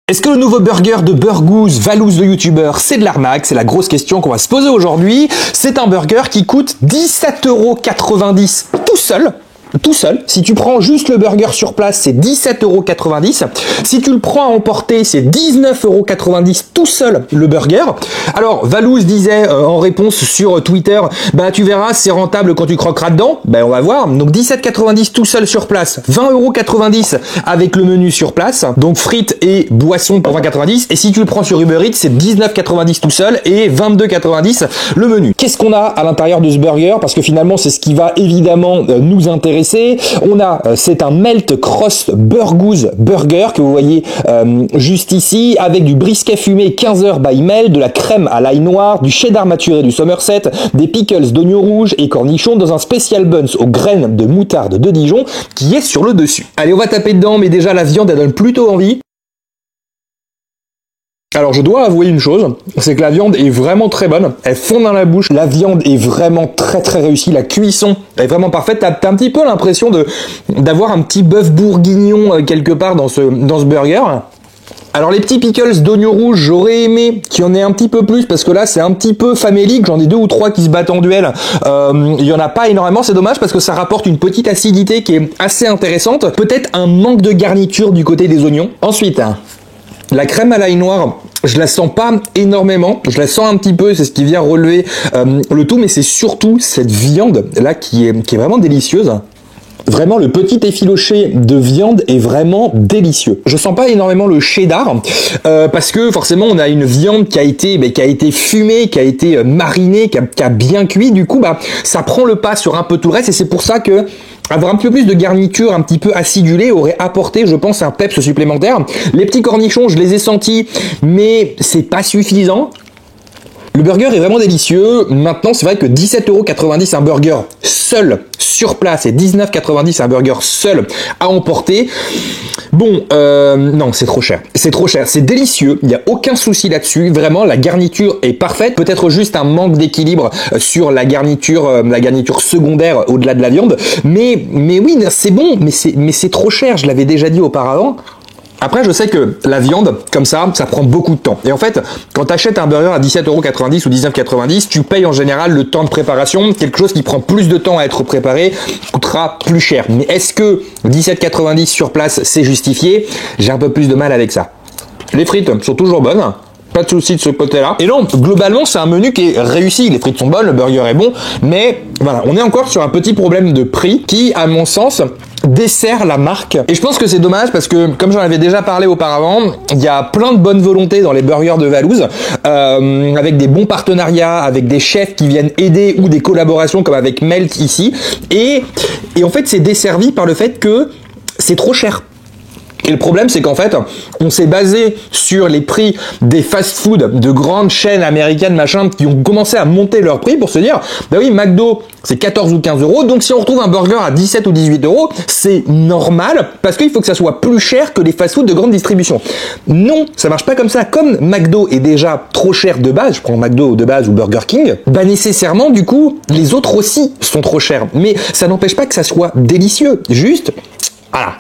Est-ce que le nouveau burger de Burgoose, Valouz le youtubeur, c'est de l'arnaque? C'est la grosse question qu'on va se poser aujourd'hui. C'est un burger qui coûte 17,90 € tout seul. Tout seul. Si tu prends juste le burger sur place, c'est 17,90 €. Si tu le prends à emporter, c'est 19,90 € tout seul le burger. Alors, Valouz disait en réponse sur Twitter, bah tu verras, c'est rentable quand tu croqueras dedans. Ben on va voir. Donc 17,90 € tout seul sur place, 20,90 € avec le menu sur place. Donc frites et boissons pour 20,90 €. Et si tu le prends sur Uber Eats, c'est 19,90 € tout seul et 22,90 € le menu. Qu'est-ce qu'on a à l'intérieur de ce burger? Parce que finalement, c'est ce qui va évidemment nous intéresser. On a, c'est un Melt Cross Burgoose Burger que vous voyez juste ici, avec du brisket fumé 15 heures by Melt, de la crème à l'ail noir, du cheddar maturé du Somerset, des pickles d'oignons rouges et cornichons dans un spécial buns aux graines de moutarde de Dijon qui est sur le dessus. Allez, on va taper dedans, mais déjà la viande elle donne plutôt envie. Alors je dois avouer une chose, c'est que la viande est vraiment très bonne, elle fond dans la bouche, la viande est vraiment très réussie, la cuisson est vraiment parfaite, t'as un petit peu l'impression d'avoir un petit bœuf bourguignon quelque part dans ce burger. Alors les petits pickles d'oignons rouges, j'aurais aimé qu'il y en ait un petit peu plus parce que là c'est un petit peu famélique, j'en ai 2 ou 3 qui se battent en duel, il y en a pas énormément, c'est dommage parce que ça rapporte une petite acidité qui est assez intéressante, peut-être un manque de garniture du côté des oignons. Ensuite, la crème à l'ail noir, je la sens pas énormément, je la sens un petit peu, c'est ce qui vient relever le tout, mais c'est surtout cette viande là qui est vraiment délicieuse. Vraiment, le petit effiloché de viande est vraiment délicieux. Je sens pas énormément le cheddar parce que forcément on a une viande qui a été fumée, qui a été marinée, qui a bien cuit. Du coup, bah ça prend le pas sur un peu tout le reste et c'est pour ça que avoir un petit peu plus de garniture, un petit peu acidulée, aurait apporté, je pense, un peps supplémentaire. Les petits cornichons, je les ai sentis, mais c'est pas suffisant. Le burger est vraiment délicieux. Maintenant, c'est vrai que 17,90 € un burger seul sur place et 19,90 € un burger seul à emporter. Bon, non, c'est trop cher. C'est trop cher. C'est délicieux. Il n'y a aucun souci là-dessus. Vraiment, la garniture est parfaite. Peut-être juste un manque d'équilibre sur la garniture secondaire au-delà de la viande. Mais oui, c'est bon. Mais c'est trop cher. Je l'avais déjà dit auparavant. Après, je sais que la viande, comme ça prend beaucoup de temps. Et en fait, quand tu achètes un burger à 17,90 € ou 19,90 €, tu payes en général le temps de préparation. Quelque chose qui prend plus de temps à être préparé coûtera plus cher. Mais est-ce que 17,90 € sur place, c'est justifié? J'ai un peu plus de mal avec ça. Les frites sont toujours bonnes. Pas de soucis de ce côté-là. Et non, globalement, c'est un menu qui est réussi. Les frites sont bonnes, le burger est bon. Mais voilà, on est encore sur un petit problème de prix qui, à mon sens, dessert la marque. Et je pense que c'est dommage parce que, comme j'en avais déjà parlé auparavant, il y a plein de bonne volonté dans les burgers de Valouz, avec des bons partenariats, avec des chefs qui viennent aider ou des collaborations comme avec Melt ici. Et en fait, c'est desservi par le fait que c'est trop cher. Et le problème, c'est qu'en fait, on s'est basé sur les prix des fast-food de grandes chaînes américaines, machin, qui ont commencé à monter leur prix pour se dire, bah oui, McDo, c'est 14 ou 15 €. Donc si on retrouve un burger à 17 ou 18 €, c'est normal parce qu'il faut que ça soit plus cher que les fast-food de grande distribution. Non, ça marche pas comme ça. Comme McDo est déjà trop cher de base, je prends McDo de base ou Burger King, bah nécessairement, du coup, les autres aussi sont trop chers. Mais ça n'empêche pas que ça soit délicieux. Juste, voilà.